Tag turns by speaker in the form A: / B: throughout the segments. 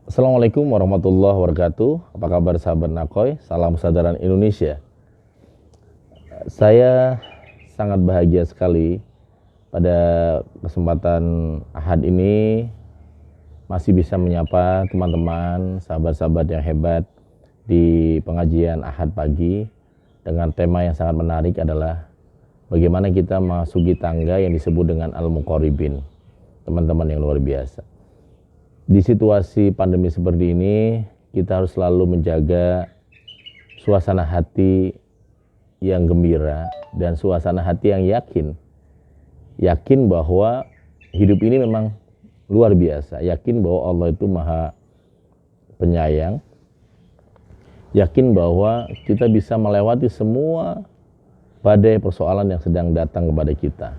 A: Assalamualaikum warahmatullahi wabarakatuh. Apa kabar sahabat Nakoy? Salam kesadaran Indonesia. Saya sangat bahagia sekali pada kesempatan Ahad ini masih bisa menyapa teman-teman, sahabat-sahabat yang hebat di pengajian Ahad pagi dengan tema yang sangat menarik adalah bagaimana kita memasuki tangga yang disebut dengan Al-Muqarribin. Teman-teman yang luar biasa. Di situasi pandemi seperti ini, kita harus selalu menjaga suasana hati yang gembira dan suasana hati yang yakin. Yakin bahwa hidup ini memang luar biasa. Yakin bahwa Allah itu Maha Penyayang. Yakin bahwa kita bisa melewati semua badai persoalan yang sedang datang kepada kita.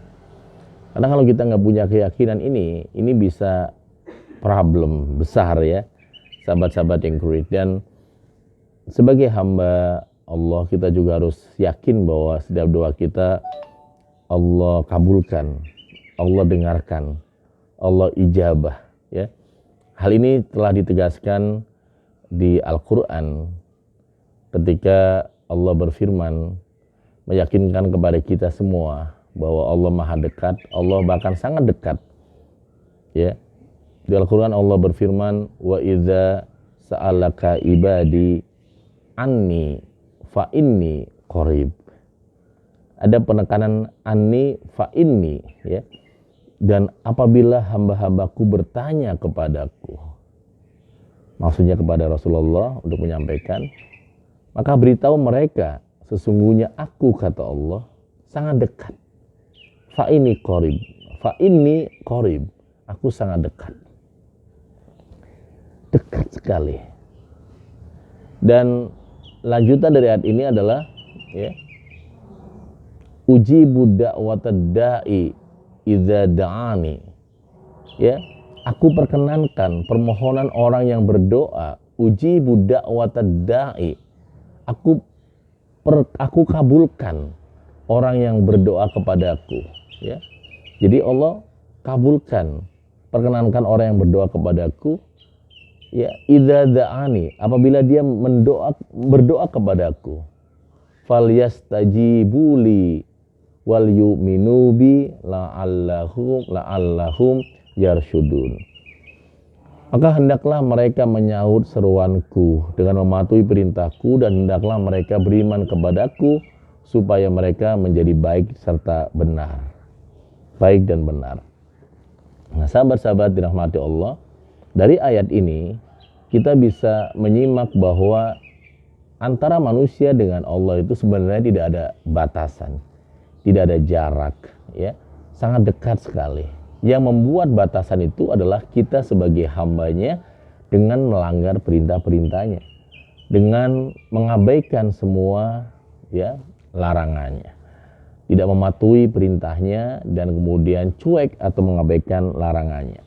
A: Karena kalau kita nggak punya keyakinan ini bisa problem besar ya, sahabat-sahabat yang great. Dan sebagai hamba Allah, kita juga harus yakin bahwa setiap doa kita Allah kabulkan, Allah dengarkan, Allah ijabah ya. Hal ini telah ditegaskan di Al-Quran ketika Allah berfirman meyakinkan kepada kita semua bahwa Allah Maha dekat, Allah bahkan sangat dekat ya. Di Al-Quran Allah berfirman, wa idza sa'alaka ibadi anni fa inni qarib. Ada penekanan anni fa inni ya. Dan apabila hamba-hambaku bertanya kepadaku, maksudnya kepada Rasulullah untuk menyampaikan, maka beritahu mereka sesungguhnya aku, kata Allah, sangat dekat. Fa inni qarib. Fa inni qarib. Aku sangat dekat. Dekat sekali. Dan lanjutan dari ayat ini adalah ya, ujibu da'watad da'i idza da'ani. Ya, aku perkenankan permohonan orang yang berdoa. Ujibu da'watad da'i. Aku kabulkan orang yang berdoa kepadaku ya. Jadi Allah kabulkan, perkenankan orang yang berdoa kepadaku ya, idza da'ani, apabila dia berdoa kepadaku, falyastajibuli wal yu'minu bi la'allahum yarsyudun. Maka hendaklah mereka menyahut seruanku dengan mematuhi perintahku, dan hendaklah mereka beriman kepadaku supaya mereka menjadi baik serta benar. Baik dan benar. Nah, sahabat-sahabat dirahmati Allah, dari ayat ini kita bisa menyimak bahwa antara manusia dengan Allah itu sebenarnya tidak ada batasan, tidak ada jarak ya, sangat dekat sekali. Yang membuat batasan itu adalah kita sebagai hambanya dengan melanggar perintah-perintahnya, dengan mengabaikan semua ya larangannya, tidak mematuhi perintahnya dan kemudian cuek atau mengabaikan larangannya.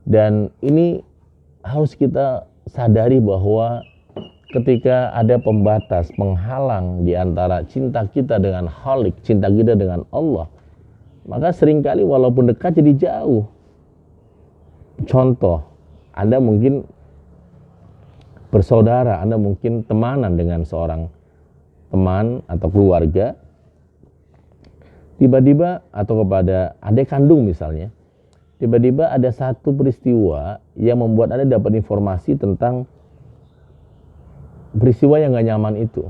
A: Dan ini harus kita sadari bahwa ketika ada pembatas, penghalang di antara cinta kita dengan Khalik, cinta kita dengan Allah, maka seringkali walaupun dekat jadi jauh. Contoh, Anda mungkin bersaudara, Anda mungkin temanan dengan seorang teman atau keluarga, tiba-tiba atau kepada adik kandung misalnya, tiba-tiba ada satu peristiwa yang membuat Anda dapat informasi tentang peristiwa yang gak nyaman itu.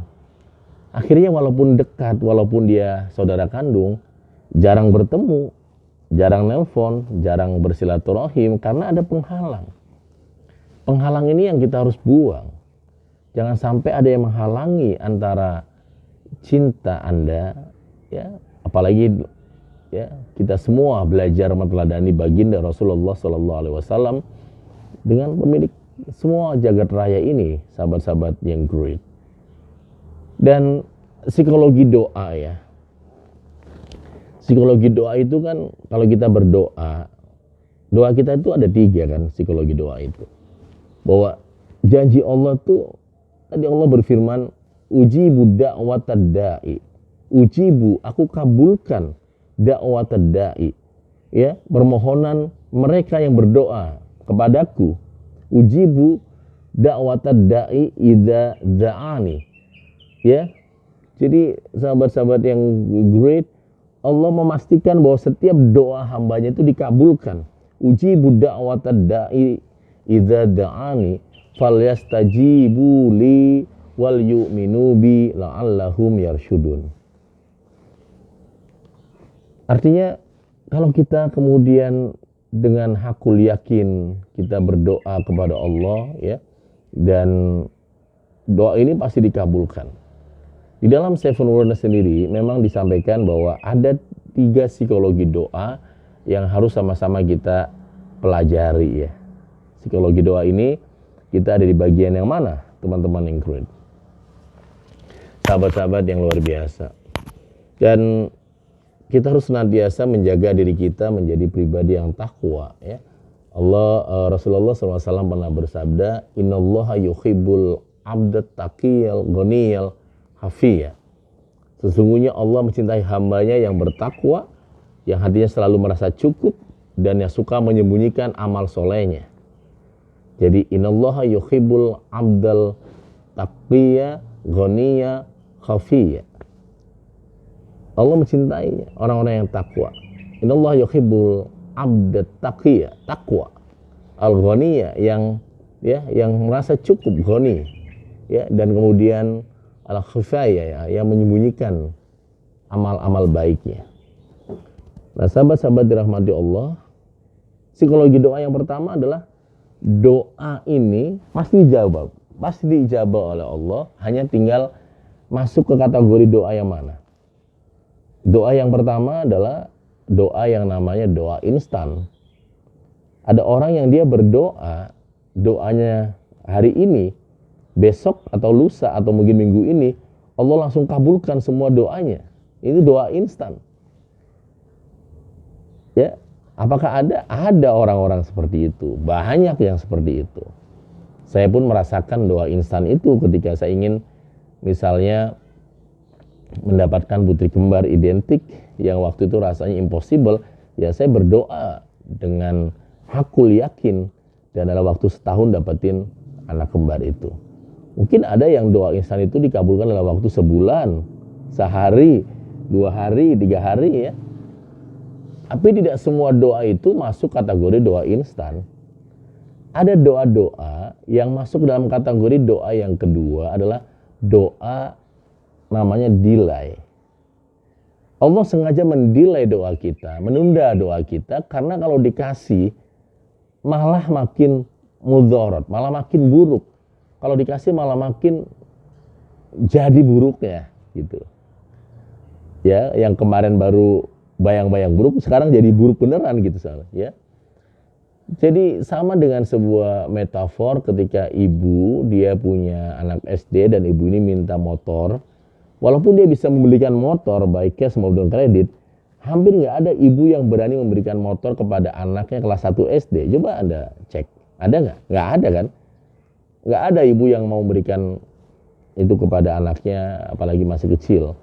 A: Akhirnya walaupun dekat, walaupun dia saudara kandung, jarang bertemu, jarang nelpon, jarang bersilaturahim karena ada penghalang. Penghalang ini yang kita harus buang. Jangan sampai ada yang menghalangi antara cinta Anda ya, apalagi ya, kita semua belajar meneladani baginda Rasulullah SAW dengan pemilik semua jagat raya ini, sahabat-sahabat yang great. Dan psikologi doa ya, psikologi doa itu kan kalau kita berdoa, doa kita itu ada 3 kan psikologi doa itu. Bahwa janji Allah tuh, tadi Allah berfirman, ujibu da'watad da'i. Ujibu, aku kabulkan da'watad da'i. Ya, permohonan mereka yang berdoa kepadaku. Ujibu da'watad da'i idza da'ani. Ya. Jadi sahabat-sahabat yang great, Allah memastikan bahwa setiap doa hambanya itu dikabulkan. Ujibu da'watad da'i idza da'ani falyastajibu li wal yu'minu bi la'allahum yarsyudun. Artinya kalau kita kemudian dengan hakul yakin kita berdoa kepada Allah, ya, dan doa ini pasti dikabulkan. Di dalam Seven Wonders sendiri memang disampaikan bahwa ada 3 psikologi doa yang harus sama-sama kita pelajari, ya. Psikologi doa ini kita ada di bagian yang mana, teman-teman yang keren? Sahabat-sahabat yang luar biasa. Dan kita harus senantiasa menjaga diri kita menjadi pribadi yang takwa, ya. Rasulullah SAW pernah bersabda, Innallaha yuhibbul abdat taqiyal ghaniyal hafiyah. Sesungguhnya Allah mencintai hambanya yang bertakwa, yang hatinya selalu merasa cukup, dan yang suka menyembunyikan amal solehnya. Jadi Innallaha yuhibbul abdal taqiyya ghaniyya khafiyya. Allah mencintai orang-orang yang takwa. Innallaha yuhibbul abdat taqiyya, takwa. Al-ghaniyya, yang merasa cukup, ghani, ya, dan kemudian al-khafiyya, ya, yang menyembunyikan amal-amal baiknya. Nah, sahabat-sahabat dirahmati Allah, psikologi doa yang pertama adalah doa ini pasti dijawab oleh Allah, hanya tinggal masuk ke kategori doa yang mana. Doa yang pertama adalah doa yang namanya doa instan. Ada orang yang dia berdoa, doanya hari ini, besok atau lusa atau mungkin minggu ini, Allah langsung kabulkan semua doanya. Ini doa instan. Ya, apakah ada? Ada orang-orang seperti itu. Banyak yang seperti itu. Saya pun merasakan doa instan itu ketika saya ingin misalnya mendapatkan putri kembar identik yang waktu itu rasanya impossible, ya saya berdoa dengan hakul yakin dan dalam waktu setahun dapetin anak kembar itu. Mungkin ada yang doa instan itu dikabulkan dalam waktu sebulan, sehari, 2 hari, 3 hari, ya. Tapi tidak semua doa itu masuk kategori doa instan. Ada doa-doa yang masuk dalam kategori doa yang kedua adalah doa namanya delay. Allah sengaja mendelay doa kita, menunda doa kita, karena kalau dikasih malah makin mudharat, malah makin buruk. Kalau dikasih malah makin jadi buruknya, gitu. Ya, yang kemarin baru bayang-bayang buruk, sekarang jadi buruk beneran gitu soalnya, ya. Jadi sama dengan sebuah metafor ketika ibu dia punya anak SD dan ibu ini minta motor. Walaupun dia bisa membelikan motor baik cash maupun kredit, hampir nggak ada ibu yang berani memberikan motor kepada anaknya kelas 1 SD. Coba Anda cek, ada nggak? Nggak ada kan? Nggak ada ibu yang mau memberikan itu kepada anaknya, apalagi masih kecil.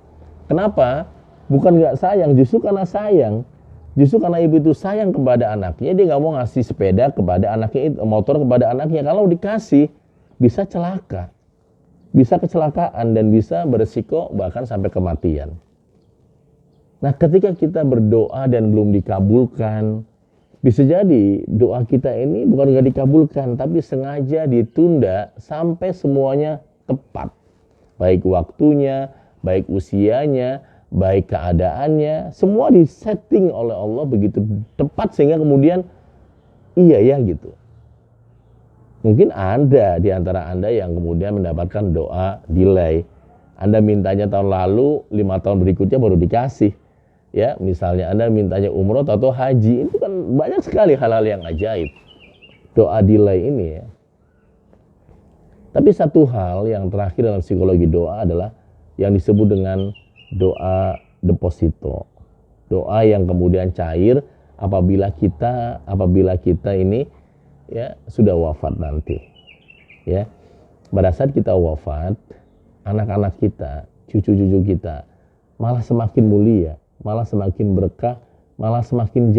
A: Kenapa? Bukan nggak sayang, justru karena sayang. Justru karena ibu itu sayang kepada anaknya, dia nggak mau ngasih sepeda kepada anaknya, motor kepada anaknya. Kalau dikasih, bisa celaka. Bisa kecelakaan dan bisa beresiko bahkan sampai kematian. Nah, ketika kita berdoa dan belum dikabulkan, bisa jadi doa kita ini bukan nggak dikabulkan, tapi sengaja ditunda sampai semuanya tepat. Baik waktunya, baik usianya, baik keadaannya, semua disetting oleh Allah begitu tepat sehingga kemudian iya ya gitu. Mungkin ada di antara Anda yang kemudian mendapatkan doa delay. Anda mintanya tahun lalu, 5 tahun berikutnya baru dikasih. Ya, misalnya Anda mintanya umroh atau haji, itu kan banyak sekali hal-hal yang ajaib. Doa delay ini, ya. Tapi satu hal yang terakhir dalam psikologi doa adalah yang disebut dengan doa deposito. Doa yang kemudian cair apabila kita ini, ya, sudah wafat nanti, ya. Pada saat kita wafat, anak-anak kita, cucu-cucu kita malah semakin mulia, malah semakin berkah, malah semakin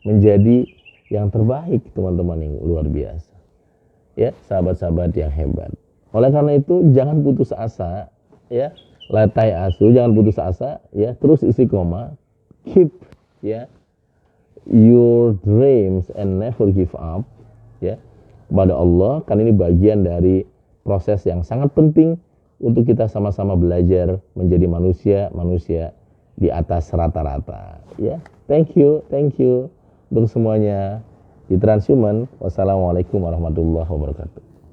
A: menjadi yang terbaik, teman-teman yang luar biasa. ya sahabat-sahabat yang hebat. Oleh karena itu jangan putus asa, ya, latai asu, jangan putus asa, ya, terus istiqomah, keep, ya, your dreams and never give up, ya, kepada Allah, kan ini bagian dari proses yang sangat penting untuk kita sama-sama belajar menjadi manusia di atas rata-rata, ya. Thank you untuk semuanya di Transhuman. Wassalamualaikum warahmatullahi wabarakatuh.